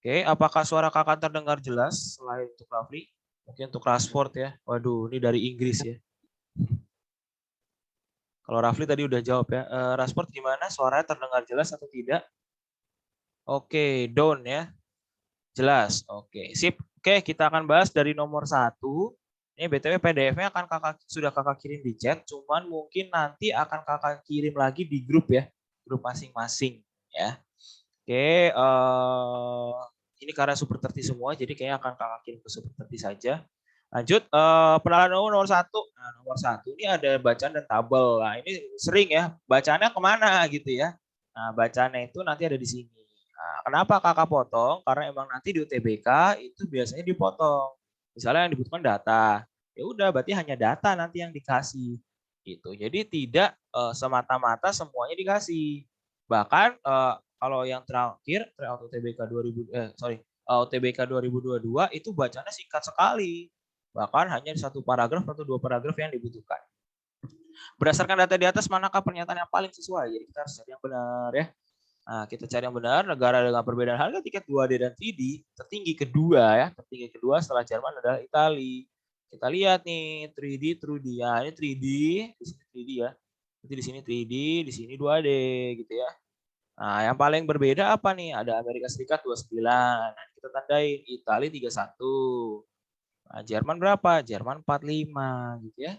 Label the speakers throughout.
Speaker 1: Oke, apakah suara kakak terdengar jelas selain untuk Rafli? Mungkin untuk Rashford ya. Waduh, ini dari Inggris ya. Kalau Rafli tadi udah jawab ya. Rashford gimana? Suaranya terdengar jelas atau tidak? Oke, down ya. Jelas. Oke, sip. Oke, kita akan bahas dari nomor 1. Ini BTW PDF-nya akan sudah kakak kirim di chat, cuman mungkin nanti akan kakak kirim lagi di grup ya. Grup masing-masing ya. Oke, ini karena super 30 semua, jadi kayaknya akan kakak kirim ke super 30 saja. Lanjut, penalaran nomor 1. Nah, nomor 1 ini ada bacaan dan tabel. Nah, ini sering ya, bacaannya kemana gitu ya. Nah, bacaannya itu nanti ada di sini. Nah, kenapa kakak potong? Karena emang nanti di UTBK itu biasanya dipotong. Misalnya yang dibutuhkan data, ya udah berarti hanya data nanti yang dikasih gitu. Jadi tidak semata-mata semuanya dikasih. Bahkan kalau yang terakhir UTBK 2022 itu bacanya singkat sekali. Bahkan hanya satu paragraf atau 2 paragraf yang dibutuhkan. Berdasarkan data di atas, manakah pernyataan yang paling sesuai? Jadi kita harus cari yang benar ya. Nah, kita cari yang benar. Negara dengan perbedaan harga tiket 2D dan 3D tertinggi kedua ya. Tertinggi kedua setelah Jerman adalah Italia. Kita lihat nih 3D, 2D. Ya, ini 3D, di sini 3D ya. Nanti di sini 3D, di sini 2D gitu ya. Nah, yang paling berbeda apa nih? Ada Amerika Serikat 29. Nah, kita tandain Italia 31. Nah, Jerman berapa? Jerman 45 gitu ya.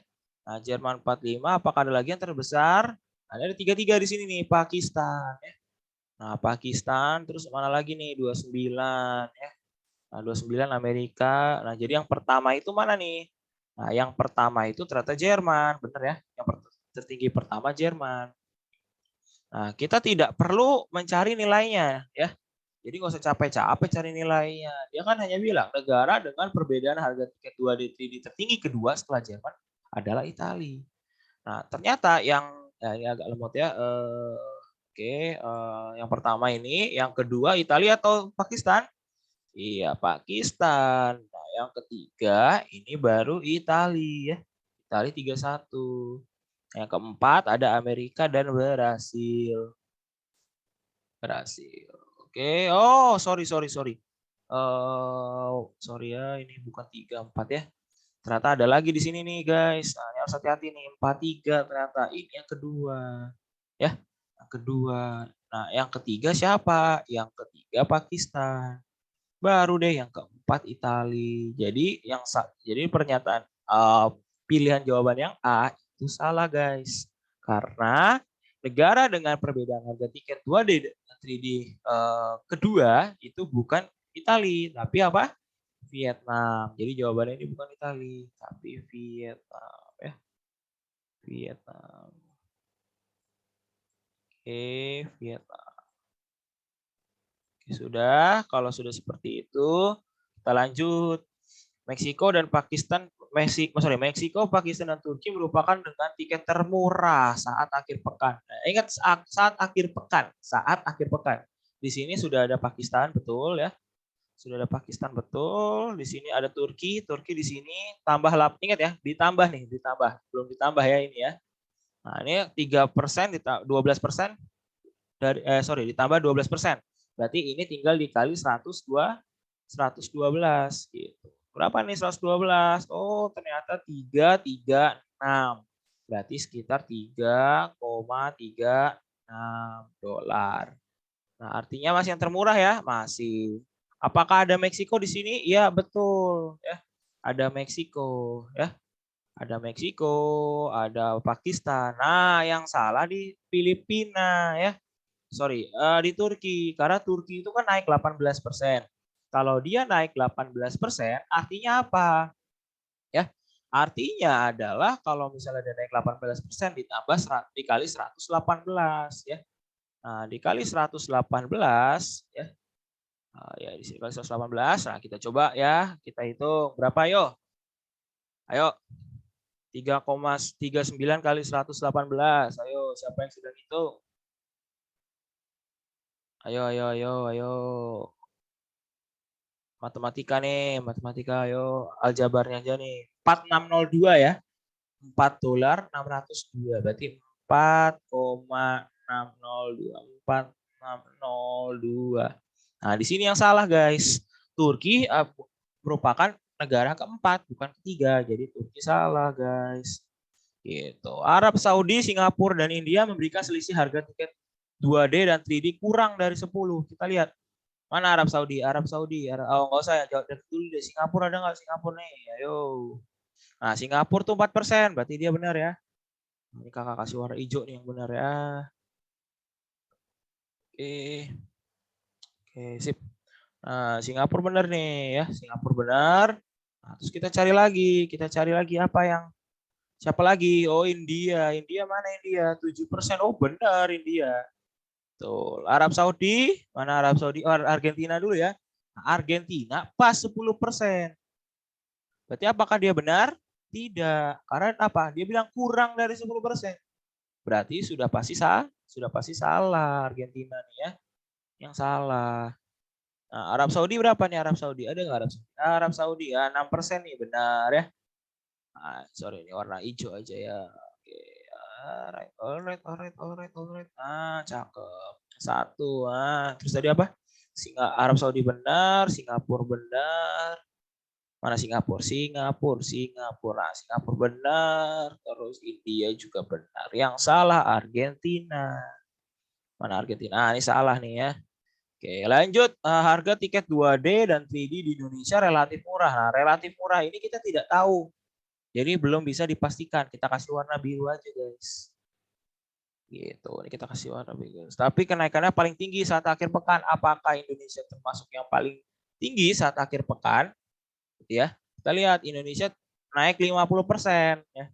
Speaker 1: Nah, Jerman 45, apakah ada lagi yang terbesar? Ada 33 di sini nih, Pakistan ya. Nah, Pakistan terus mana lagi nih? 29 ya. Nah, 29 Amerika. Nah, jadi yang pertama itu mana nih? Nah, yang pertama itu ternyata Jerman, bener ya? Yang tertinggi pertama Jerman. Nah, kita tidak perlu mencari nilainya ya. Jadi nggak usah capek-capek cari nilainya. Dia kan hanya bilang negara dengan perbedaan harga tiket 2D 3D tertinggi kedua setelah Jerman adalah Italia. Nah, ternyata yang ini agak lemot ya. Oke, yang pertama ini, yang kedua Italia atau Pakistan? Iya, Pakistan. Nah, yang ketiga ini baru Italia ya. Italia 31. Yang keempat ada Amerika dan Brasil. Brasil. Oke. Oh, sorry. Sorry ya, ini bukan 34 ya. Ternyata ada lagi di sini nih, guys. Nah, harus hati-hati nih. 43 ternyata. Ini yang kedua. Ya, yang kedua. Nah, yang ketiga siapa? Yang ketiga Pakistan. Baru deh yang keempat Italia. Jadi pernyataan pilihan jawaban yang A itu salah, guys. Karena negara dengan perbedaan harga tiket 2D dan 3D kedua itu bukan Italia, tapi apa? Vietnam. Jadi jawabannya ini bukan Italia, tapi Vietnam ya. Vietnam. Oke, Vietnam. Oke, sudah. Kalau sudah seperti itu, kita lanjut. Meksiko, Pakistan dan Turki merupakan dengan tiket termurah saat akhir pekan. Nah, ingat saat akhir pekan. Di sini sudah ada Pakistan, betul ya. Sudah ada Pakistan, betul. Di sini ada Turki di sini tambah ingat ya, ditambah. Belum ditambah ya ini ya. Nah, ini 3%, 12% ditambah 12%. Berarti ini tinggal dikali 112 gitu. Berapa nih 112? Oh, ternyata 336. Berarti sekitar 3,36 dolar. Nah, artinya masih yang termurah ya? Masih. Apakah ada Meksiko di sini? Iya, betul ya. Ada Meksiko ya. Ada Meksiko, ada Pakistan. Nah, yang salah di Filipina ya. Sorry, di Turki. Karena Turki itu kan naik 18%. Kalau dia naik 18%, artinya apa? Ya, artinya adalah kalau misalnya dia naik 18% ditambah dikali 118 ya. Nah, dikali 118 ya. Ya dikali 118. Nah, kita coba ya, kita hitung berapa yo? Ayo. 3,39 kali 118. Ayo, siapa yang sudah hitung? Ayo. Matematika nih, ayo aljabarnya aja nih. 4602 ya. 4 dolar 602 berarti 4,602. Nah, di sini yang salah, guys. Turki merupakan negara keempat, bukan ketiga. Jadi Turki salah, guys. Gitu. Arab Saudi, Singapura, dan India memberikan selisih harga tiket 2D dan 3D kurang dari 10. Kita lihat. Mana Arab Saudi? Arab Saudi. Oh, nggak usah ya. Jawab dulu deh. Singapura ada nggak? Singapura nih. Ayo. Nah, Singapura tuh 4%. Berarti dia benar ya. Ini kakak kasih warna hijau nih yang benar ya. Oke. Oke, sip. Nah, Singapura benar nih ya. Singapura benar. Nah, terus kita cari lagi. Kita cari lagi apa yang siapa lagi? Oh, India. India mana India? 7%. Oh, benar India. Tuh, Arab Saudi, mana Arab Saudi? Oh, Argentina dulu ya. Nah, Argentina pas 10%. Berarti apakah dia benar? Tidak. Karena apa? Dia bilang kurang dari 10%. Berarti sudah pasti salah Argentina nih ya. Yang salah. Nah, Arab Saudi berapa nih Arab Saudi? Ada nggak Arab Saudi? Nah, Arab Saudi ya 6% nih benar ya. Nah, sorry ini warna hijau aja ya. Oke. Alright, alright, alright, alright, alright. Ah, cakep. Satu. Terus tadi apa? Arab Saudi benar, Singapura benar. Mana Singapura? Singapura. Nah, Singapura benar. Terus India juga benar. Yang salah Argentina. Mana Argentina? Ini salah nih ya. Oke, lanjut. Harga tiket 2D dan 3D di Indonesia relatif murah. Nah, relatif murah ini kita tidak tahu. Jadi belum bisa dipastikan. Kita kasih warna biru aja, guys. Gitu. Ini kita kasih warna biru. Tapi kenaikannya paling tinggi saat akhir pekan. Apakah Indonesia termasuk yang paling tinggi saat akhir pekan? Gitu ya. Kita lihat Indonesia naik 50% ya.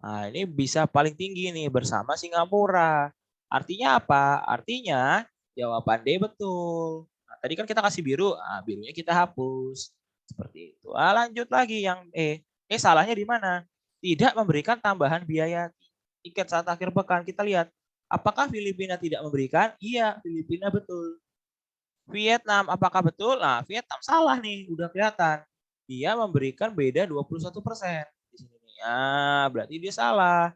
Speaker 1: Nah, ini bisa paling tinggi nih bersama Singapura. Artinya apa? Artinya jawaban D betul. Nah, tadi kan kita kasih biru, birunya kita hapus. Seperti itu. Lanjut lagi yang E. Salahnya di mana? Tidak memberikan tambahan biaya tiket saat akhir pekan. Kita lihat, apakah Filipina tidak memberikan? Iya, Filipina betul. Vietnam, apakah betul? Nah, Vietnam salah nih, udah kelihatan. Dia memberikan beda 21% di sini nih. Berarti dia salah.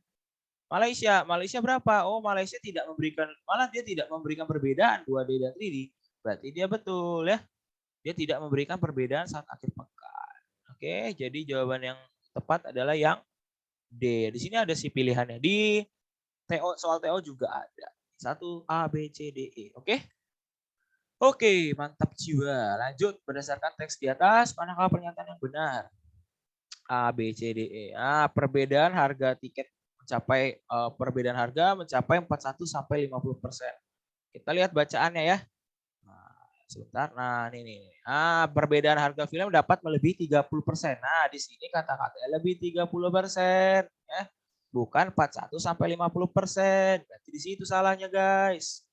Speaker 1: Malaysia berapa? Oh, Malaysia tidak memberikan, malah dia tidak memberikan perbedaan 2D dan 3D. Berarti dia betul ya. Dia tidak memberikan perbedaan saat akhir pekan. Oke, jadi jawaban yang tepat adalah yang D. Di sini ada si pilihannya. Di TO, soal TO juga ada. 1 A, B, C, D, E. Oke? Oke, mantap jiwa. Lanjut, berdasarkan teks di atas, manakah pernyataan yang benar? A, B, C, D, E. Perbedaan harga tiket perbedaan harga mencapai 41 sampai 50%. Kita lihat bacaannya ya. Sebentar. Nah, ini. Perbedaan harga film dapat melebihi 30%. Nah, di sini kata-katanya lebih 30%, ya. Bukan 41 sampai 50%. Berarti di situ salahnya, guys.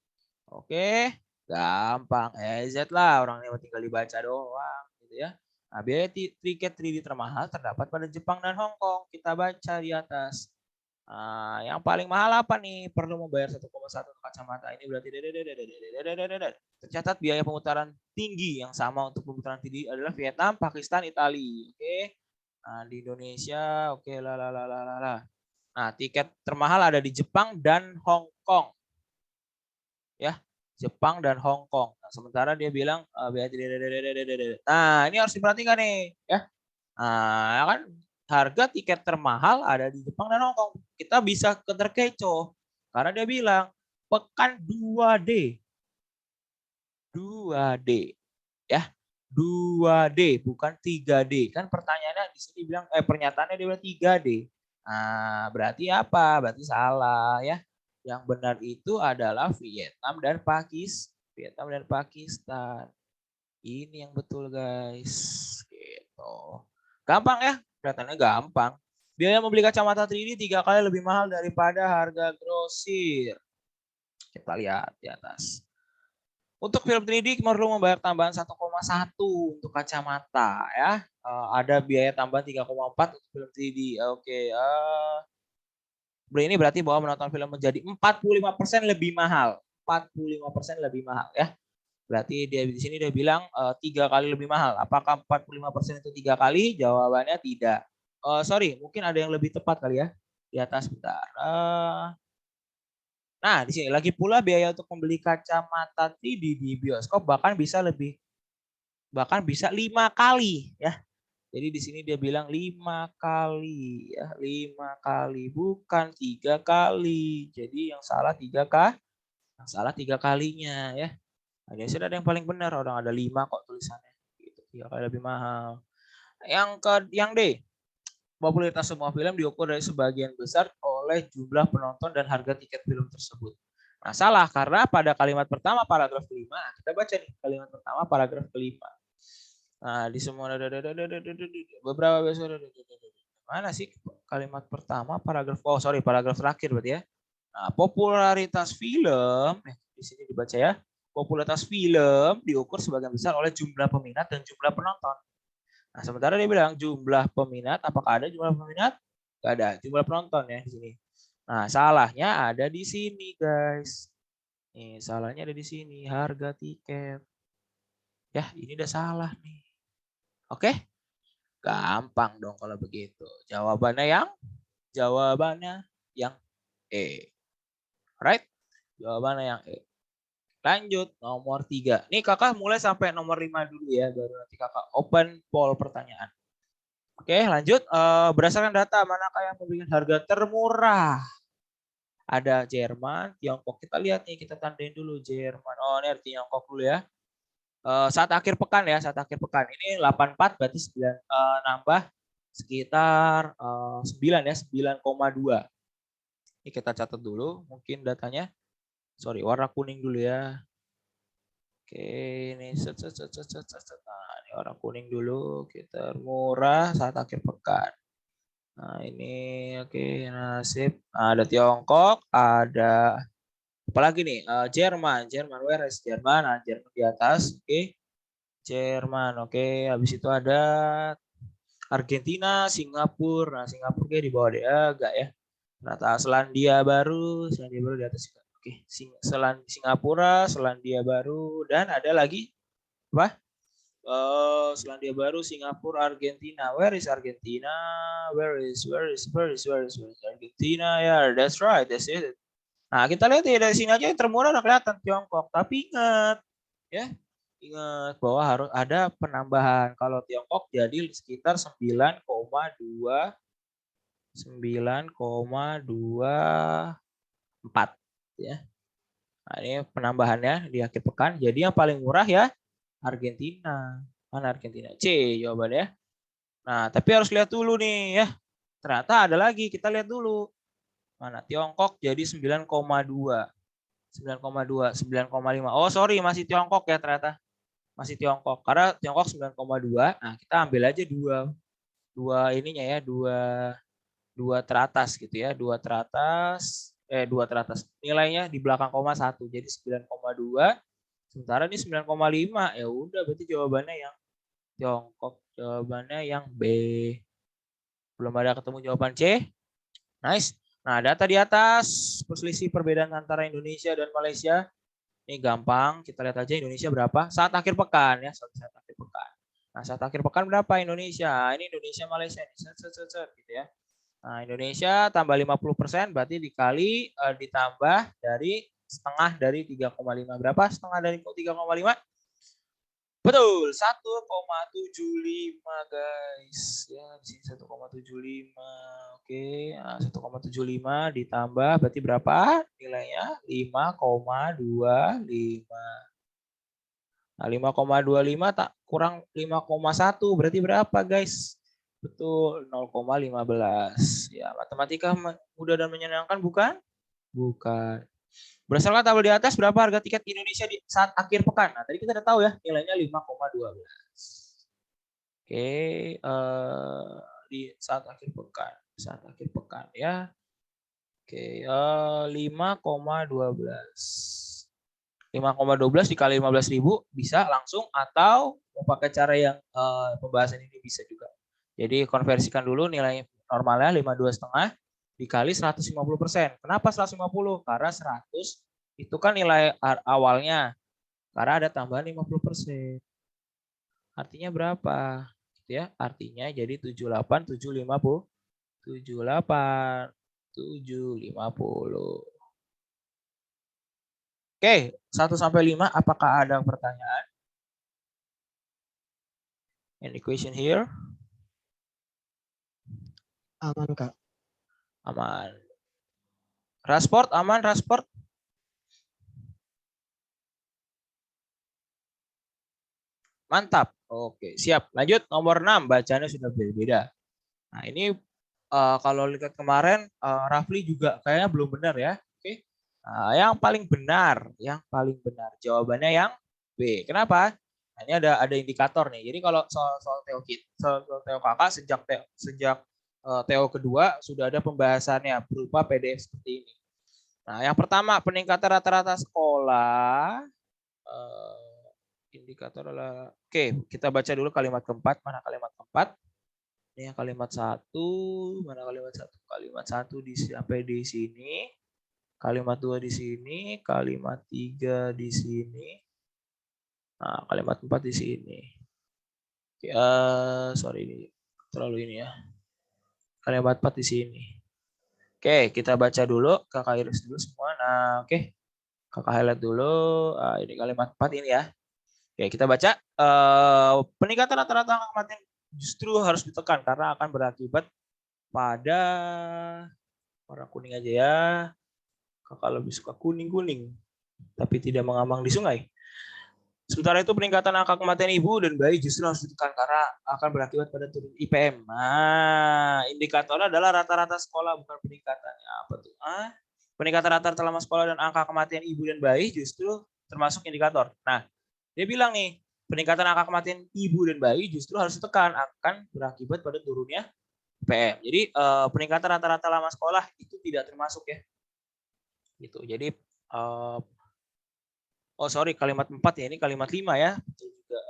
Speaker 1: Oke. Gampang. EZ lah, orang ini tinggal dibaca doang, gitu ya. Nah, biaya tiket 3D termahal terdapat pada Jepang dan Hong Kong. Kita baca di atas. Yang paling mahal apa nih? Perlu membayar 1,1 kacamata. Ini berarti tercatat biaya pemutaran tinggi yang sama untuk pemutaran tinggi adalah Vietnam, Pakistan, Italia. Oke. Nah, di Indonesia, oke lah. Nah, tiket termahal ada di Jepang dan Hong Kong. Ya, Jepang dan Hong Kong. Nah, sementara dia bilang nah, ini harus diperhatikan nih, ya. Nah, kan harga tiket termahal ada di Jepang dan Hong Kong. Kita bisa terkecoh karena dia bilang pekan 2D. 2D. Ya. 2D bukan 3D. Kan pertanyaannya di sini bilang pernyataannya dia bilang 3D. Nah, berarti apa? Berarti salah ya. Yang benar itu adalah Vietnam dan Pakistan. Ini yang betul, guys. Gitu. Gampang ya? Kelihatannya gampang. Biaya membeli kacamata 3D 3 kali lebih mahal daripada harga grosir. Kita lihat di atas. Untuk film 3D perlu membayar tambahan 1,1 untuk kacamata ya. Ada biaya tambahan 3,4 untuk film 3D. Oke. Ini berarti bahwa menonton film menjadi 45% lebih mahal. 45% lebih mahal ya. Berarti dia di sini dia bilang 3 kali lebih mahal. Apakah 45% itu 3 kali? Jawabannya tidak. Sorry, mungkin ada yang lebih tepat kali ya. Di atas bentar. Nah, di sini lagi pula biaya untuk membeli kacamata 3D di bioskop bahkan bisa 5 kali ya. Jadi di sini dia bilang 5 kali ya, 5 kali bukan 3 kali. Jadi yang salah 3 kalinya ya. Nah, di sini ada yang paling benar, orang ada 5 kok tulisannya. Gitu, 3 kali lebih mahal. Yang D, popularitas semua film diukur dari sebagian besar oleh jumlah penonton dan harga tiket film tersebut. Nah, salah karena pada kalimat pertama paragraf kelima, kita baca nih kalimat pertama paragraf kelima. Nah, di semua beberapa besar mana sih kalimat pertama paragraf paragraf terakhir berarti ya. Nah, popularitas film di sini dibaca ya. Popularitas film diukur sebagian besar oleh jumlah peminat dan jumlah penonton. Nah, sementara dia bilang jumlah peminat, apakah ada jumlah peminat? Gak ada. Jumlah penonton ya di sini. Nah, salahnya ada di sini, guys. Nih, salahnya ada di sini, harga tiket. Ya, ini udah salah nih. Oke? Gampang dong kalau begitu. Jawabannya yang E. Right? Jawabannya yang E. Lanjut nomor 3. Nih kakak mulai sampai nomor 5 dulu ya, baru nanti kakak open poll pertanyaan. Oke, lanjut. Berdasarkan data, manakah yang memberikan harga termurah? Ada Jerman, Tiongkok. Kita lihat nih, kita tandain dulu Jerman. Oh, ini arti Tiongkok dulu ya. Saat akhir pekan ya, saat akhir pekan. Ini 84 berarti 9 nambah sekitar 9 ya, 9,2. Ini kita catat dulu mungkin datanya. Sorry, warna kuning dulu ya. Oke, ini Nah, ini warna kuning dulu. Kita murah saat akhir pekan. Nah, ini oke, nasib. Ada Tiongkok, ada apalagi nih? Jerman, where is Jerman? Nah, Jerman di atas, oke. Jerman, oke. Habis itu ada Argentina, Singapura. Nah, Singapura kayak di bawah dia agak ya. Ternyata Selandia Baru di atas juga. Oke, Singapura, Selandia Baru, dan ada lagi apa? Selandia Baru, Singapura, Argentina. Where is Argentina? Where is Argentina? Yeah, that's right, that's it. Nah, kita lihat ya dari sini aja yang termurah udah kelihatan Tiongkok. Tapi ingat bahwa harus ada penambahan. Kalau Tiongkok jadi sekitar 9,24 ya. Nah, ini penambahannya di akhir pekan. Jadi yang paling murah ya Argentina. Mana Argentina? C jawabannya. Nah, tapi harus lihat dulu nih ya. Ternyata ada lagi, kita lihat dulu. Mana Tiongkok jadi 9,2. 9,2, 9,5. Oh, sorry, masih Tiongkok ya ternyata. Masih Tiongkok. Karena Tiongkok 9,2. Nah, kita ambil aja dua ininya ya, dua teratas gitu ya, dua teratas. Nilainya di belakang koma 1. Jadi 9,2. Sementara ini 9,5. Ya udah, berarti jawabannya yang Tiongkok. Jawabannya yang B. Belum ada ketemu jawaban C. Nice. Nah, data di atas perselisih perbedaan antara Indonesia dan Malaysia. Ini gampang, kita lihat aja Indonesia berapa saat akhir pekan ya, saat akhir pekan. Nah, saat akhir pekan berapa Indonesia? Ini Indonesia Malaysia ini gitu ya. Nah, Indonesia tambah 50% berarti dikali ditambah dari setengah dari 3,5. Berapa setengah dari 3,5? Betul, 1,75 guys. Ya, di sini 1,75. Oke, nah, 1,75 ditambah berarti berapa nilainya? 5,25. Nah, 5,25 tak kurang 5,1 berarti berapa guys? Betul, 0,15. Ya, matematika mudah dan menyenangkan bukan? Bukan. Berdasarkan tabel di atas, berapa harga tiket Indonesia di saat akhir pekan? Nah, tadi kita udah tahu ya, nilainya 5,12. Oke, di saat akhir pekan. Saat akhir pekan ya. Oke, 5,12. 5,12 dikali 15.000 bisa langsung atau mau pakai cara yang pembahasan ini bisa juga. Jadi konversikan dulu nilai normalnya 52,5 dikali 150%. Kenapa 150? Karena 100 itu kan nilai awalnya. Karena ada tambahan 50%. Artinya berapa? Gitu ya. Artinya jadi 78, 750. 78, 750. Oke, 1 sampai 5 apakah ada pertanyaan? Any question here?
Speaker 2: Aman, Kak.
Speaker 1: Aman. Rasport aman, Rasport? Mantap. Oke, siap. Lanjut nomor 6, bacanya sudah berbeda. Nah, ini kalau lihat kemarin Rafli juga kayaknya belum benar ya. Oke. Nah, yang paling benar jawabannya yang B. Kenapa? Nah, ini ada indikator nih. Jadi kalau soal Teo Teo kakak sejak Teo kedua sudah ada pembahasannya berupa PDF seperti ini. Nah, yang pertama peningkatan rata-rata sekolah. Indikator adalah oke, kita baca dulu kalimat keempat. Mana kalimat keempat? Ini yang kalimat satu, mana kalimat satu? Kalimat satu sampai di sini, kalimat dua di sini, kalimat tiga di sini, nah kalimat empat di sini. Sorry ini terlalu ini ya. Kalimat empat di sini. Oke, kita baca dulu, kakak iris dulu semua. Nah, oke, kakak highlight dulu. Ini kalimat empat ini ya. Oke, kita baca. Peningkatan rata-rata angka kematian justru harus ditekan karena akan berakibat pada warna kuning aja ya. Kakak lebih suka kuning-kuning, tapi tidak mengambang di sungai. Sementara itu peningkatan angka kematian ibu dan bayi justru harus ditekan karena akan berakibat pada turun IPM. Nah, indikatornya adalah rata-rata sekolah, bukan peningkatannya. Apa tuh? Peningkatan rata-rata lama sekolah dan angka kematian ibu dan bayi justru termasuk indikator. Nah, dia bilang nih, peningkatan angka kematian ibu dan bayi justru harus ditekan, akan berakibat pada turunnya IPM. Jadi peningkatan rata-rata lama sekolah itu tidak termasuk ya. Gitu. Jadi kalimat 4 ya, ini kalimat 5 ya. Betul juga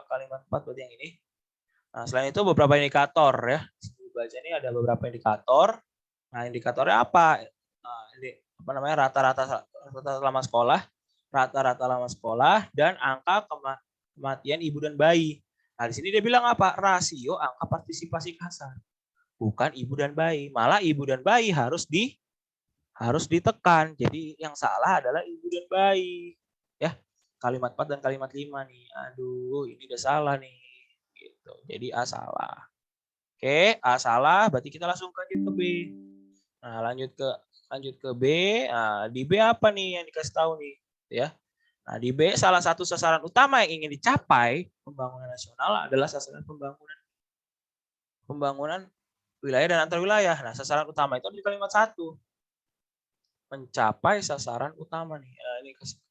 Speaker 1: kalimat 4 berarti yang ini. Nah, selain itu beberapa indikator ya. Di baca ini ada beberapa indikator. Nah, indikatornya apa? Nah, ini apa namanya? Rata-rata lama sekolah, dan angka kematian ibu dan bayi. Nah, di sini dia bilang apa? Rasio angka partisipasi kasar. Bukan ibu dan bayi. Malah ibu dan bayi harus ditekan. Jadi yang salah adalah ibu dan bayi. Ya, kalimat 4 dan kalimat 5 nih. Aduh, ini udah salah nih. Gitu. Jadi A salah. Oke, A salah, berarti kita langsung lanjut ke B. Nah, lanjut ke B. Nah, di B apa nih yang dikasih tahu nih, ya? Nah, di B salah satu sasaran utama yang ingin dicapai pembangunan nasional adalah sasaran pembangunan wilayah dan antar wilayah. Nah, sasaran utama itu di kalimat 1. Mencapai sasaran utama nih. Ini kasih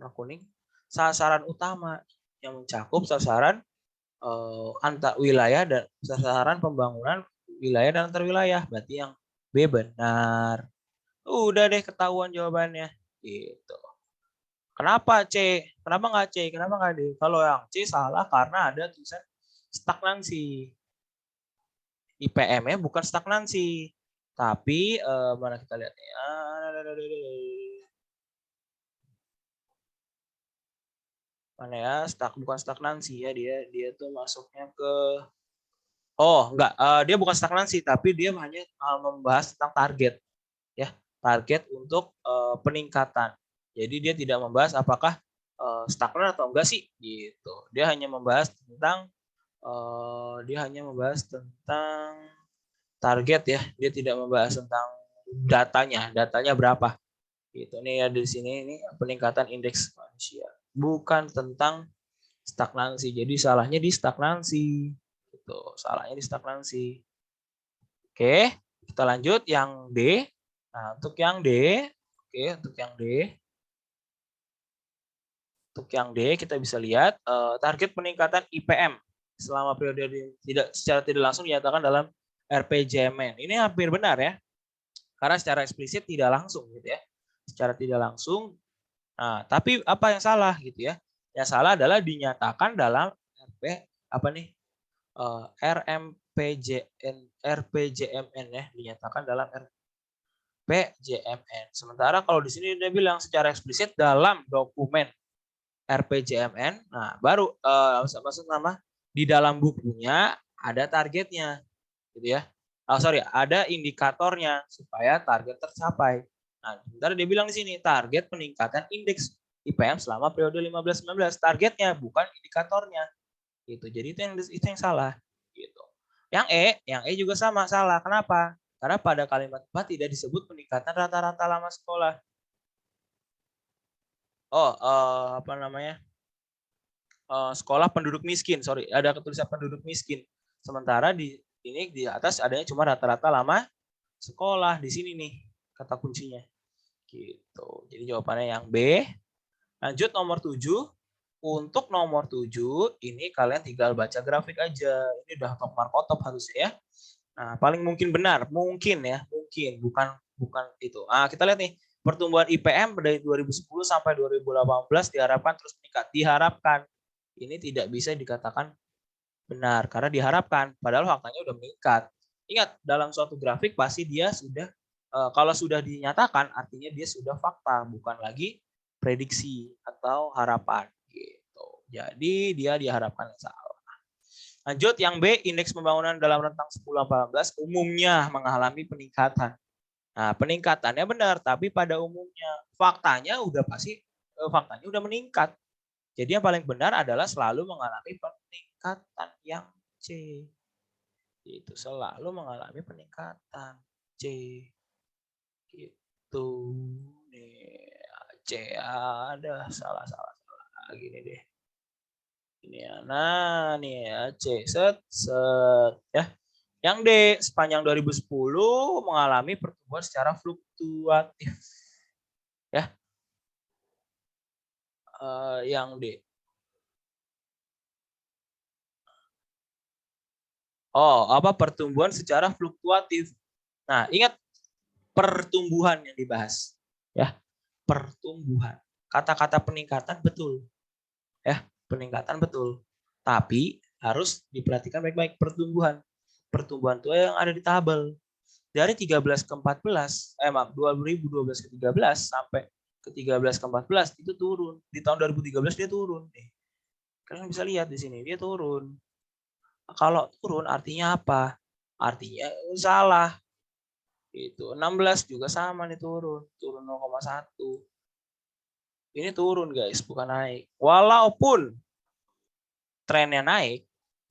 Speaker 1: warna kuning. Sasaran utama yang mencakup sasaran antar wilayah dan sasaran pembangunan wilayah dan antar wilayah. Berarti yang B benar. Udah deh ketahuan jawabannya. Gitu. Kenapa C? Kenapa nggak C? Kenapa nggak D? Kalau yang C salah karena ada tulisan stagnansi. IPM-nya bukan stagnansi. Tapi mana kita lihat nih. Mana ya? Bukan stagnansi ya, dia tuh masuknya ke enggak, dia bukan stagnansi tapi dia hanya membahas tentang target ya, target untuk peningkatan. Jadi dia tidak membahas apakah stagnan atau enggak sih gitu. Dia hanya membahas tentang target ya. Dia tidak membahas tentang datanya berapa. Gitu. Ini ya di sini ini peningkatan indeks manusia. Bukan tentang stagnansi. Jadi salahnya di stagnansi. Gitu. Salahnya di stagnansi. Oke, kita lanjut yang D. Nah, untuk yang D, Untuk yang D kita bisa lihat target peningkatan IPM selama periode secara tidak langsung dinyatakan dalam RPJMN. Ini hampir benar ya. Karena secara eksplisit tidak langsung gitu ya. Secara tidak langsung. Nah, tapi apa yang salah gitu ya? Yang salah adalah dinyatakan dalam RPJMN ya, dinyatakan dalam RPJMN. Sementara kalau di sini dia bilang secara eksplisit dalam dokumen RPJMN, nah baru maksud nama di dalam bukunya ada targetnya, gitu ya. Ada indikatornya supaya target tercapai. Nah, sebentar dia bilang di sini target peningkatan indeks IPM selama periode 15-19. Targetnya bukan indikatornya. Gitu. Jadi itu yang salah. Gitu. Yang E juga sama salah. Kenapa? Karena pada kalimat 4 tidak disebut peningkatan rata-rata lama sekolah. Apa namanya? Sekolah penduduk miskin, sorry, ada ketulisan penduduk miskin. Sementara di atas adanya cuma rata-rata lama sekolah. Di sini nih kata kuncinya. Gitu. Jadi jawabannya yang B. Lanjut nomor 7. Untuk nomor 7 ini kalian tinggal baca grafik aja. Ini udah top markotop harusnya ya. Nah, paling mungkin benar, mungkin ya, mungkin bukan itu. Kita lihat nih, pertumbuhan IPM dari 2010 sampai 2018 diharapkan terus meningkat. Diharapkan. Ini tidak bisa dikatakan benar karena diharapkan, padahal faktanya udah meningkat. Ingat, dalam suatu grafik pasti dia sudah kalau sudah dinyatakan artinya dia sudah fakta, bukan lagi prediksi atau harapan gitu. Jadi dia diharapkan yang salah. Lanjut yang B, indeks pembangunan dalam rentang 10-18 umumnya mengalami peningkatan. Nah, peningkatannya benar, tapi pada umumnya faktanya udah meningkat. Jadi yang paling benar adalah selalu mengalami peningkatan yang C. Itu selalu mengalami peningkatan C. Gitu. Nih, C ada salah gini deh. Ini ya. Nah, nih ya C set ya. Yang D sepanjang 2010 mengalami pertumbuhan secara fluktuatif. Ya. Yang D. Pertumbuhan secara fluktuatif. Nah, ingat pertumbuhan yang dibahas. Ya, pertumbuhan. Kata-kata peningkatan betul. Ya, peningkatan betul. Tapi harus diperhatikan baik-baik pertumbuhan. Pertumbuhan itu yang ada di tabel. Dari 13 ke 14, 2012 ke 13 sampai ke 13 ke 14 itu turun. Di tahun 2013 dia turun. Kalian bisa lihat di sini dia turun. Kalau turun artinya apa? Artinya salah. Itu 16 juga sama nih turun 0,1. Ini turun guys, bukan naik. Walaupun trennya naik,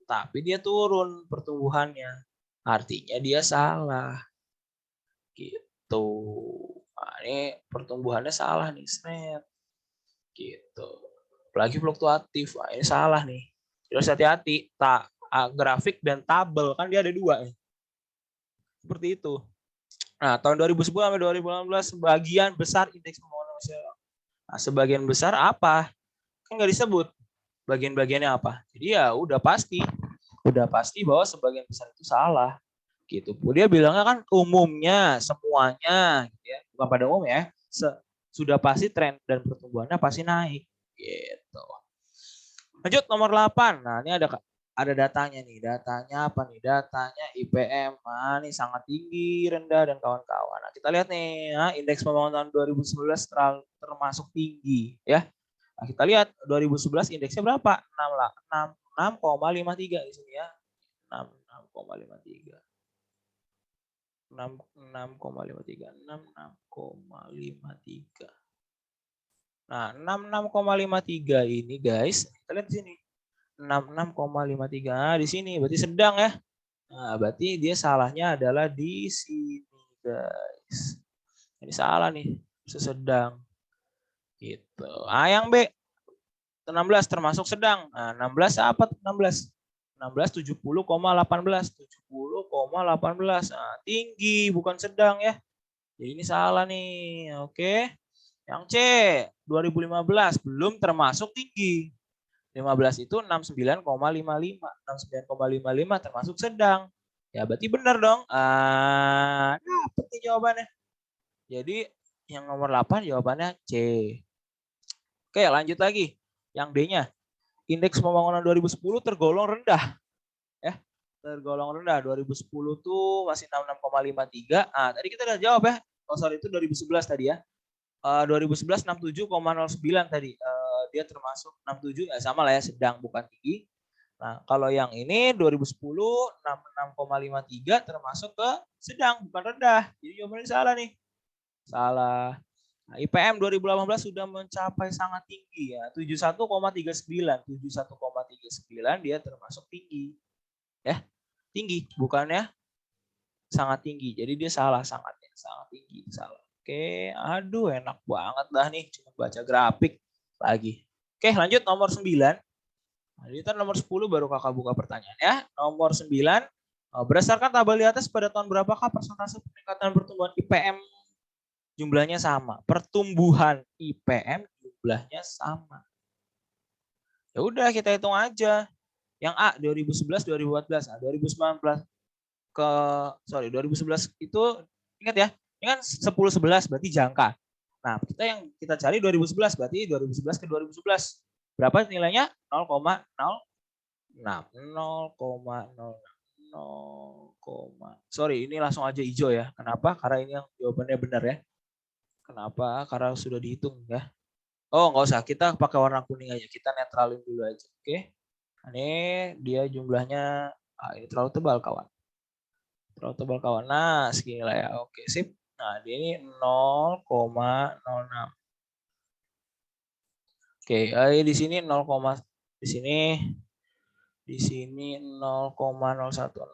Speaker 1: tapi dia turun pertumbuhannya. Artinya dia salah. Gitu. Nah, ini pertumbuhannya salah nih, Snet. Gitu. Apalagi fluktuatif. Nah, ini salah nih. Terus hati-hati, grafik dan tabel kan dia ada dua nih. Seperti itu. Nah, tahun 2010 sampai 2018 sebagian besar indeks pembangunan nasional. Nah, sebagian besar apa? Kan nggak disebut bagian-bagiannya apa. Jadi ya udah pasti bahwa sebagian besar itu salah. Gitu. Dia bilangnya kan umumnya, semuanya, gitu ya. Bukan pada umumnya, sudah pasti tren dan pertumbuhannya pasti naik. Gitu. Lanjut nomor 8. Nah, ini ada datanya nih. Datanya apa nih? Datanya IPM. Nah, ini sangat tinggi, rendah, dan kawan-kawan. Nah, kita lihat nih, ya, indeks pembangunan 2019 termasuk tinggi. Ya. Nah, kita lihat 2011 indeksnya berapa? 6,53 di sini ya. 6,53. 6,53. Nah, 66,53 ini guys, kita lihat di sini. 66,53. Nah, di sini berarti sedang ya. Nah, berarti dia salahnya adalah di sini, guys. Ini salah nih, sedang. Gitu. Yang B 16 termasuk sedang. Nah, 16 apa? 16 70,18. 70,18. Nah, tinggi bukan sedang ya. Jadi ini salah nih. Oke. Yang C 2015 belum termasuk tinggi. 15 itu 69,55. 69,55 termasuk sedang. Ya berarti benar dong. Dapet nih jawabannya. Jadi yang nomor 8 jawabannya C. Oke, lanjut lagi. Yang D-nya. Indeks pembangunan 2010 tergolong rendah. Ya, tergolong rendah. 2010 tuh masih 66,53. Tadi kita udah jawab ya. Sorry itu 2011 tadi ya. 2011 67,09 tadi. Dia termasuk 67 ya sama lah ya, sedang bukan tinggi. Nah, kalau yang ini 2010 66,53 termasuk ke sedang bukan rendah. Jadi jawabannya salah nih. Salah. Nah, IPM 2018 sudah mencapai sangat tinggi ya, 71,39. 71,39 dia termasuk tinggi. Ya, tinggi, bukannya sangat tinggi. Jadi dia salah sangat tinggi, salah. Oke, aduh enak banget dah nih cuma baca grafik lagi. Oke, lanjut nomor 9. Nah, kita nomor 10 baru kakak buka pertanyaan ya. Nomor 9, berdasarkan tabel di atas pada tahun berapakah persentase peningkatan pertumbuhan IPM jumlahnya sama? Pertumbuhan IPM jumlahnya sama. Ya udah kita hitung aja. Yang A 2011 2014, nah, 2019 2011 itu ingat ya, ini kan 10 11 berarti jangka. Nah, kita cari 2011 berarti 2011 ke 2011. Berapa nilainya? 0,06. Sorry, ini langsung aja hijau ya. Kenapa? Karena ini yang jawabannya benar ya. Kenapa? Karena sudah dihitung ya. Oh, nggak usah. Kita pakai warna kuning aja. Kita netralin dulu aja. Oke. Ini dia jumlahnya. Ini terlalu tebal kawan. Terlalu tebal kawan. Nah, segini lah ya. Oke, sip. Nah, dia ini 0,06. Oke, di sini 0, di sini 0,01.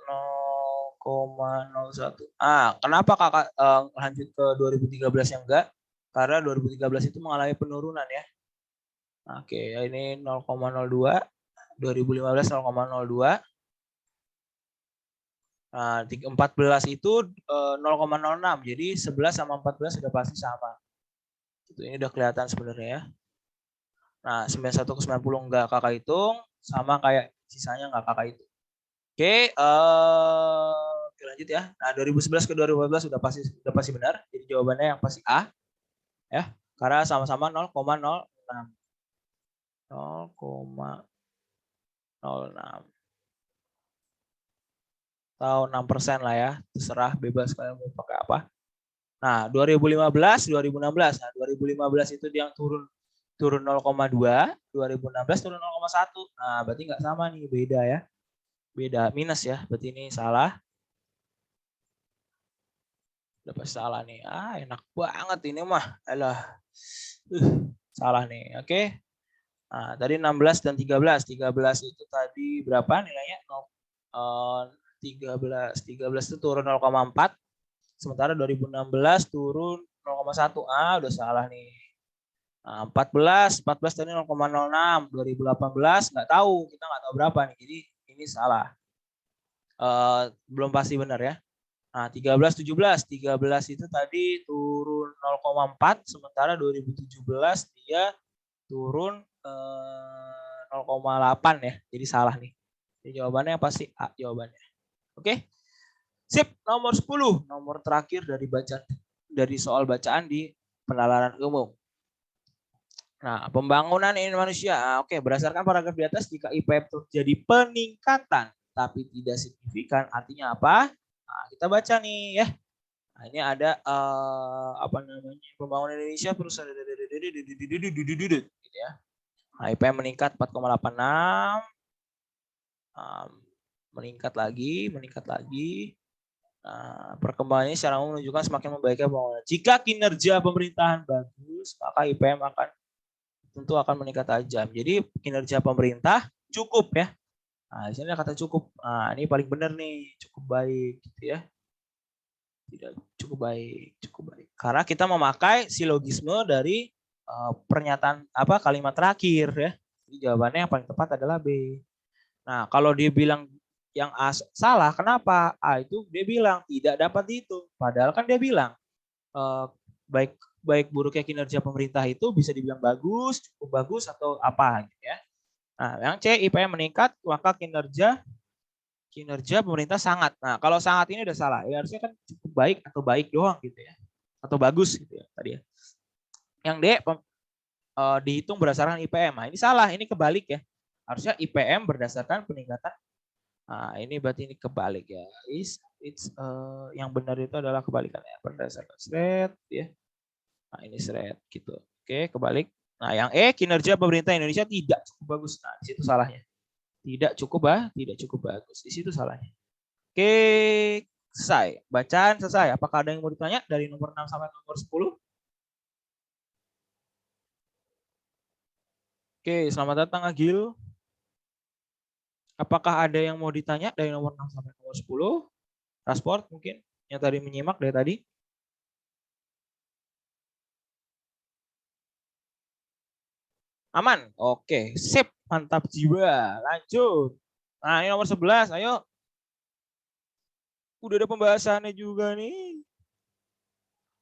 Speaker 1: 0,01. Kenapa kakak lanjut ke 2013 yang enggak? Karena 2013 itu mengalami penurunan ya. Oke, ini 0,02. 2015 0,02. Nah, 14 itu 0,06. Jadi 11 sama 14 sudah pasti sama. Ini udah kelihatan sebenarnya ya. Nah, 91 ke 90 enggak kakak hitung, sama kayak sisanya enggak kakak hitung. Oke, lanjut ya. Nah, 2011 ke 2014 sudah pasti benar. Jadi jawabannya yang pasti A. Ya, karena sama-sama 0,06. 0,06. Atau 6% lah ya. Terserah, bebas kalian mau pakai apa. Nah, 2015, 2016. Nah, 2015 itu dia turun 0,2, 2016 turun 0,1. Nah, berarti nggak sama nih, beda ya. Beda, minus ya. Berarti ini salah. Udah pasti salah nih. Enak banget ini mah. Alah. Salah nih. Oke. Nah, tadi 16 dan 13. 13 itu tadi berapa nilainya? 13 itu turun 0,4. Sementara 2016 turun 0,1. Udah salah nih. Nah, 14 tadi 0,06. 2018 nggak tahu. Kita nggak tahu berapa nih. Jadi ini salah. Belum pasti benar ya. Nah, 13 itu tadi turun 0,4, sementara 2017 dia turun 0,8 ya. Jadi salah nih. Jadi jawabannya pasti A jawabannya. Oke. Sip, nomor 10, nomor terakhir dari soal bacaan di penalaran umum. Nah, pembangunan Indonesia. Oke, berdasarkan paragraf di atas, jika IPM terjadi peningkatan tapi tidak signifikan, artinya apa? Nah, kita baca nih ya. Nah, ini ada pembangunan Indonesia terus ada gitu ya. Nah, IPM meningkat 4,86. Meningkat lagi. Nah, perkembangannya secara umum menunjukkan semakin membaiknya pembangunan. Jika kinerja pemerintahan bagus, maka IPM tentu akan meningkat tajam. Jadi kinerja pemerintah cukup ya. Nah, di sini ada kata cukup. Nah, ini paling benar nih, cukup baik gitu ya. Tidak cukup baik. Karena kita memakai silogisme dari pernyataan kalimat terakhir ya. Jadi jawabannya yang paling tepat adalah B. Nah, kalau dia bilang yang A salah, kenapa? A itu dia bilang tidak dapat dihitung. Padahal kan dia bilang baik buruknya kinerja pemerintah itu bisa dibilang bagus, cukup bagus atau apa gitu ya. Nah, yang C IPM meningkat, maka kinerja pemerintah sangat. Nah, kalau sangat ini udah salah. Ya harusnya kan cukup baik atau baik doang gitu ya. Atau bagus gitu ya tadi ya. Yang D dihitung berdasarkan IPM. Nah, ini salah, ini kebalik ya. Harusnya IPM berdasarkan peningkatan. Nah, ini berarti ini kebalik ya. Yang benar itu adalah kebalikannya berdasarkan seret ya. Nah, ini seret gitu. Oke, kebalik. Nah, yang E kinerja pemerintah Indonesia tidak cukup bagus. Nah, di situ salahnya. Tidak cukup bagus. Di situ salahnya. Oke, Selesai. Bacaan selesai. Apakah ada yang mau ditanya dari nomor 6 sampai nomor 10? Oke, selamat datang Agil. Apakah ada yang mau ditanya dari nomor 6 sampai nomor 10? Transport mungkin yang tadi menyimak dari tadi. Aman? Oke, sip. Mantap jiwa. Lanjut. Nah, ini nomor 11. Ayo. Udah ada pembahasannya juga nih.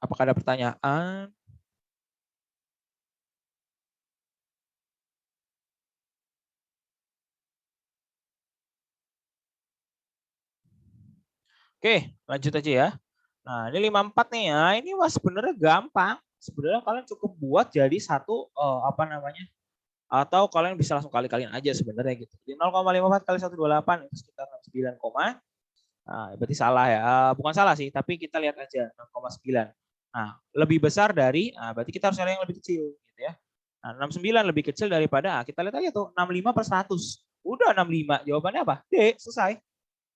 Speaker 1: Apakah ada pertanyaan? Oke, lanjut aja ya. Nah, ini 54 nih ya. Ini wah sebenarnya gampang. Sebenarnya kalian cukup buat jadi satu apa namanya? Atau kalian bisa langsung kali-kaliin aja sebenarnya gitu. Jadi 0,54 kali 128 itu sekitar 69, nah, berarti salah ya. Bukan salah sih, tapi kita lihat aja 6,9. Nah, lebih besar dari, nah, berarti kita harus cari yang lebih kecil gitu ya. Nah, 69 lebih kecil daripada, kita lihat aja tuh 65 per 100. Udah 65, jawabannya apa? D, selesai.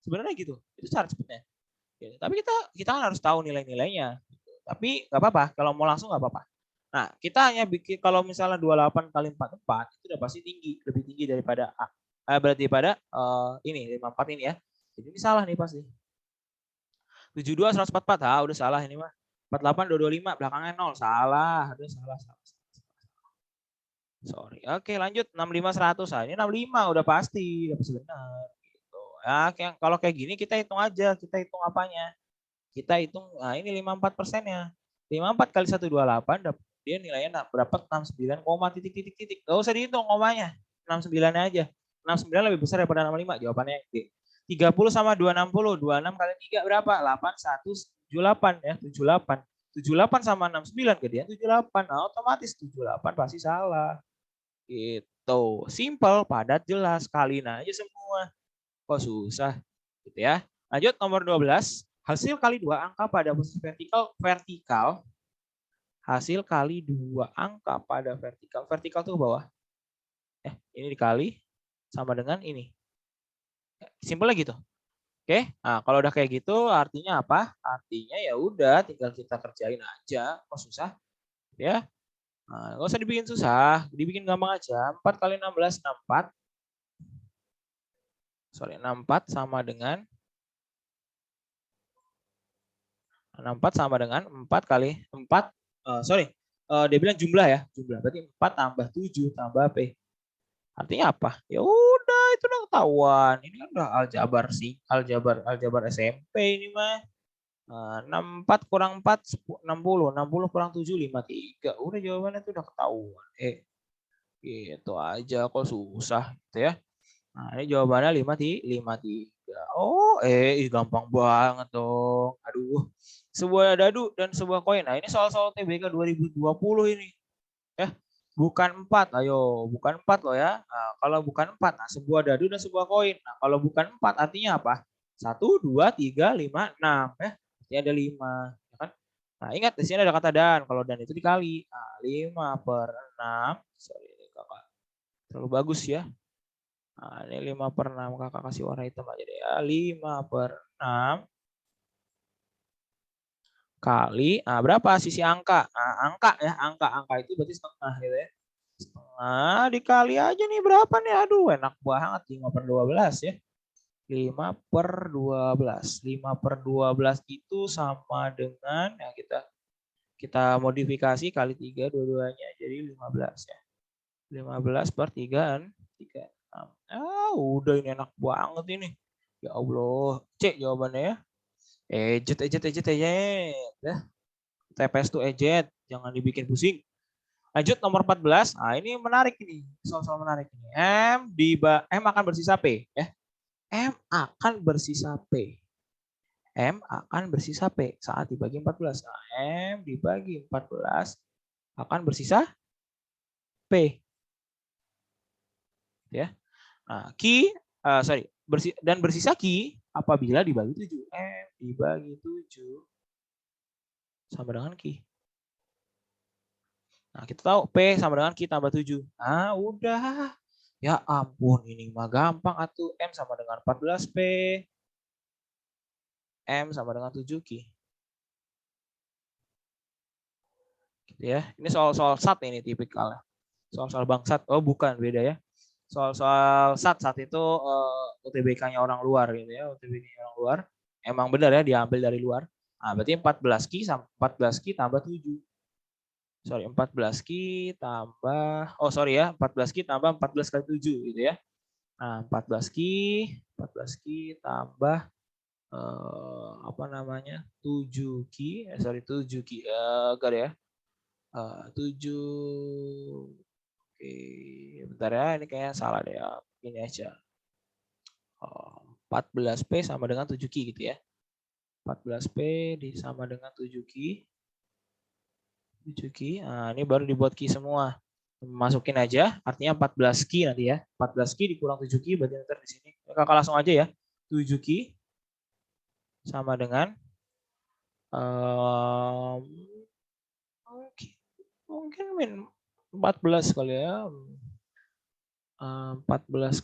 Speaker 1: Sebenarnya gitu. Itu cara cepatnya. Ya, tapi kita kan harus tahu nilai-nilainya. Tapi nggak apa-apa, kalau mau langsung nggak apa-apa. Nah, kita hanya bikin kalau misalnya 28 kali 44 itu udah pasti tinggi, lebih tinggi daripada A. Berarti pada ini 54 ini ya. Jadi ini salah nih pasti. 72 144, udah salah ini mah. 48 225 belakangnya 0, salah. Aduh salah. Sorry. Oke, lanjut 65 100. Ini 65 udah pasti benar gitu. Ya, kalau kayak gini kita hitung aja, kita hitung apanya? Kita hitung, nah ini 54%-nya. 54 kali 128 dia nilainya berapa? 69, titik. Gak usah dihitung komanya. 69-nya aja. 69 lebih besar daripada 65. Jawabannya yang D. 30 sama 260. 26 kali 3 berapa? 8178 ya. 78. 78 sama 69 gedean 78. Nah, otomatis 78 pasti salah. Gitu. Simple, padat, jelas. Kaliin aja semua. Kok susah? Gitu ya. Lanjut nomor 12. Hasil kali 2 angka pada posisi vertikal. Hasil kali 2 angka pada vertikal. Vertikal tuh ke bawah. Ini dikali sama dengan ini. Simpelnya gitu. Oke. Nah, kalau udah kayak gitu artinya apa? Artinya ya udah tinggal kita kerjain aja. Kok susah? Ya. Nah, nggak usah dibikin susah, dibikin gampang aja. 4 kali 16 64. 64 sama dengan 64 sama dengan 4 kali 4 dia bilang jumlah ya, jumlah. Berarti 4 tambah 7 tambah P. Artinya apa? Ya udah itu udah ketahuan. Ini kan udah aljabar sih, aljabar SMP ini mah. 64 kurang 4 60, 60 kurang 7 53. Udah jawabannya itu udah ketahuan. Gitu aja kok susah gitu ya. Nah, ini jawabannya 53. Oh, gampang banget dong. Aduh. Sebuah dadu dan sebuah koin. Nah, ini soal-soal TBK 2020 ini. Ya. Bukan 4. Ayo, bukan 4 loh ya. Nah, kalau bukan 4, nah sebuah dadu dan sebuah koin. Nah, kalau bukan 4 artinya apa? 1, 2, 3, 5, 6. Artinya ada 5. Ya kan? Nah, ingat di sini ada kata dan. Kalau dan itu dikali. Nah, 5 per 6. Sorry, ini kakak. Terlalu bagus ya. Nah, ini 5 per 6. Kakak kasih warna hitam aja deh ya. 5 per 6 kali, nah berapa sisi angka? Nah, angka itu berarti setengah gitu ya. Setengah dikali aja nih berapa nih? Aduh, enak banget 5 per 12 ya. 5 per 12. 5 per 12 itu sama dengan yang kita modifikasi kali 3 dua-duanya jadi 15 ya. 15 per 3 kan? 3. Udah ini enak banget ini. Ya Allah. C jawabannya ya. Ejet. Ya. TPS tuh ejet. Jangan dibikin pusing. Lanjut nomor 14. Nah, ini menarik ini. Soal-soal menarik ini. M akan bersisa P. Ya. M akan bersisa P. M akan bersisa P saat dibagi 14. Nah, M dibagi 14 akan bersisa P. Ya. Nah, dan bersisa Q apabila dibagi 7. M dibagi 7 sama dengan Q. Nah, kita tahu P sama dengan Q tambah 7. Nah, udah. Ya ampun, ini mah gampang atuh. M sama dengan 14P. M sama dengan 7Q. Gitu ya. Ini soal SAT ini tipikalnya. Soal bangsat. Oh, bukan, beda ya. Soal SAT itu UTBK-nya orang luar gitu ya. UTBK-nya orang luar. Emang benar ya, diambil dari luar. Nah, berarti 14Q tambah 7. Sorry, 14Q tambah, 14Q tambah 14 kali 7 gitu ya. Nah, 14Q tambah 7Q, 7Q, enggak ya. 7, oke, bentar ya, ini kayaknya salah deh ya. Ini aja. 14P sama dengan 7Q gitu ya. 14P sama dengan 7Q. 7Q, nah ini baru dibuat Q semua. Masukin aja, artinya 14Q nanti ya. 14Q dikurang 7Q, berarti nanti di sini. Kakak langsung aja ya. 7Q sama dengan mungkin min 14 kali ya. 14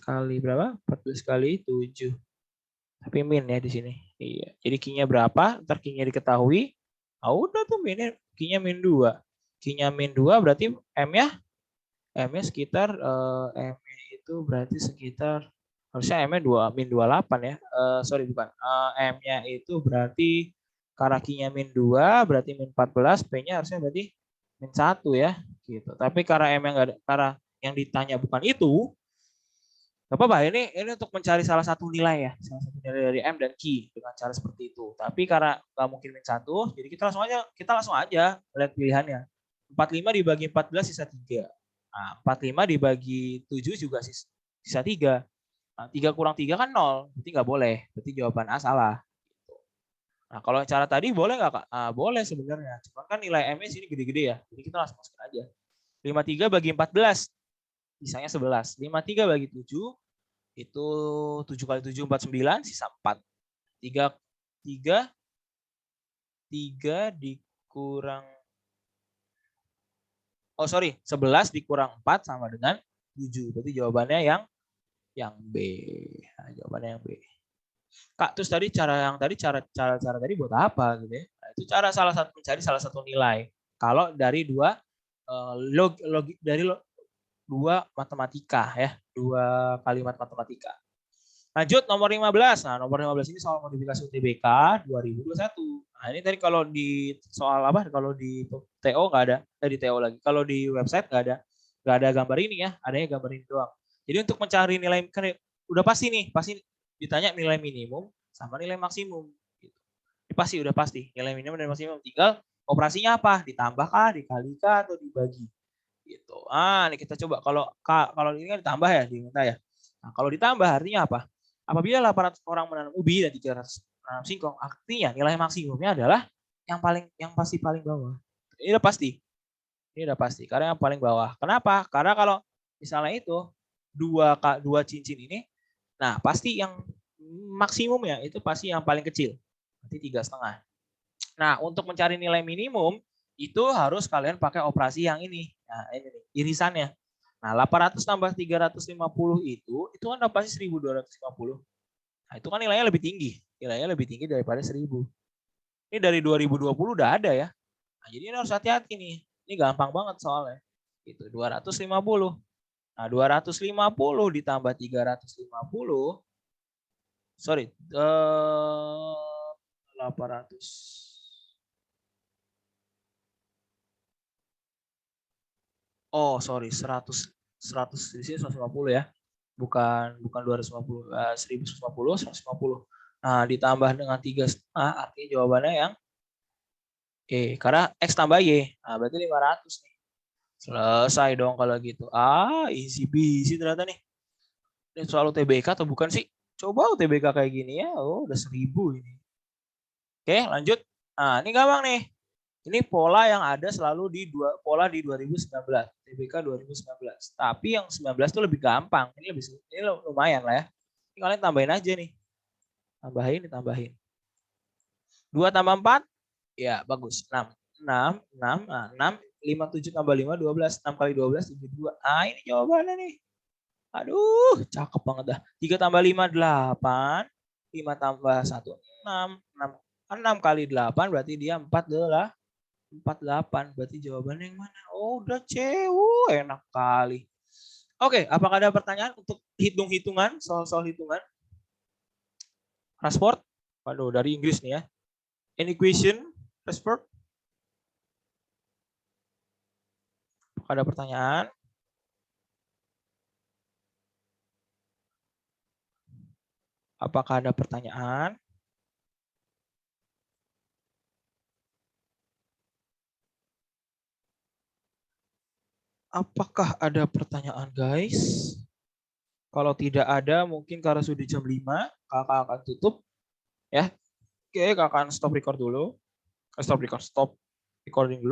Speaker 1: kali berapa? 14 kali 7. Tapi min ya di sini. Iya. Jadi Q-nya berapa? Ntar Q-nya diketahui. Ah udah tuh Q-nya min 2. Q-nya min 2 berarti M-nya sekitar M-nya itu berarti sekitar harusnya M-nya min 28 ya. Sorry bukan. M-nya itu berarti karena Q-nya min 2 berarti min 14, P-nya harusnya berarti min 1 ya gitu. Tapi karena M-nya enggak ada, karena yang ditanya bukan itu, gak apa-apa, ini untuk mencari salah satu nilai ya, salah satu nilai dari M dan Q dengan cara seperti itu. Tapi karena nggak mungkin min 1, jadi kita langsung aja lihat pilihannya. 45 dibagi 14 sisa 3. Nah, 45 dibagi 7 juga sisa 3. Nah, 3 kurang 3 kan 0, berarti nggak boleh. Berarti jawaban A salah. Nah, kalau cara tadi boleh nggak Kak? Boleh sebenarnya. Cuma kan nilai M-nya sini gede-gede ya. Jadi kita langsung masukin aja. 53 bagi 14, sisanya 11. 53 bagi 7, itu 7 kali 7, 49, sisa 4. 3 dikurang, 11 dikurang 4 sama dengan 7. Berarti jawabannya yang B. Nah, jawabannya yang B. Kak, terus tadi cara tadi buat apa gitu ya? Nah, itu cara mencari salah satu nilai. Kalau dari dua dua matematika ya, 2 kalimat matematika. Lanjut nomor 15. Nah, nomor 15 ini soal modifikasi UTBK 2021. Nah, ini tadi kalau di soal apa? Kalau di TO nggak ada, di TO lagi. Kalau di website nggak ada gambar ini ya, adanya gambar ini doang. Jadi untuk mencari nilai, kan udah pasti ditanya nilai minimum sama nilai maksimum. Gitu. Ini udah pasti nilai minimum dan maksimum. Tinggal operasinya apa? Ditambahkah, dikalikan, atau dibagi. Gitu. Ini kita coba kalau ini kan ditambah ya, diminta ya. Nah, kalau ditambah artinya apa? Apabila 800 orang menanam ubi dan 300 menanam singkong, artinya nilai maksimumnya adalah yang pasti paling bawah. Ini udah pasti. Karena yang paling bawah. Kenapa? Karena kalau misalnya itu dua cincin ini, nah pasti yang maksimumnya itu pasti yang paling kecil. Nanti 3,5. Nah, untuk mencari nilai minimum itu harus kalian pakai operasi yang ini. Nah, ini nih, irisannya. Nah, 800 tambah 350 itu kan udah pasti 1250. Nah, itu kan nilainya lebih tinggi. Nilainya lebih tinggi daripada 1000. Ini dari 2020 udah ada ya. Nah, jadi ini harus hati-hati nih. Ini gampang banget soalnya. Itu 250. Nah, 250 ditambah 350. 800. Oh, sorry, 100 di sini 150 ya. Bukan 250, 1150, 150. Nah, ditambah dengan 3,5 artinya jawabannya yang E, karena X tambah Y. Nah, berarti 500 nih. Selesai dong kalau gitu. Easy peasy ternyata nih. Ini soal UTBK atau bukan sih? Coba UTBK kayak gini ya. Oh, udah 1000 ini. Oke, lanjut. Nah, ini gampang nih. Ini pola yang ada selalu di 2019, TBK 2019. Tapi yang 19 itu lebih gampang. Ini lumayan lah ya. Ini kalian tambahin aja nih. Tambahin. 2 tambah 4, ya bagus. 6. 5, 7 tambah 5, 12. 6 kali 12, 72. Ini jawabannya nih. Aduh, cakep banget dah. 3 tambah 5, 8. 5 tambah 1, 6 kali 8 berarti dia 48. Berarti jawabannya yang mana? Oh, udah cewek, enak kali. Oke, apakah ada pertanyaan untuk hitung-hitungan, soal-soal hitungan? Rashford? Waduh, dari Inggris nih ya. Any question, Rashford? Apakah ada pertanyaan? Apakah ada pertanyaan? Apakah ada pertanyaan, guys? Kalau tidak ada, mungkin karena sudah jam 5, kakak akan tutup. Ya, oke, kakak akan stop record dulu. Stop recording dulu.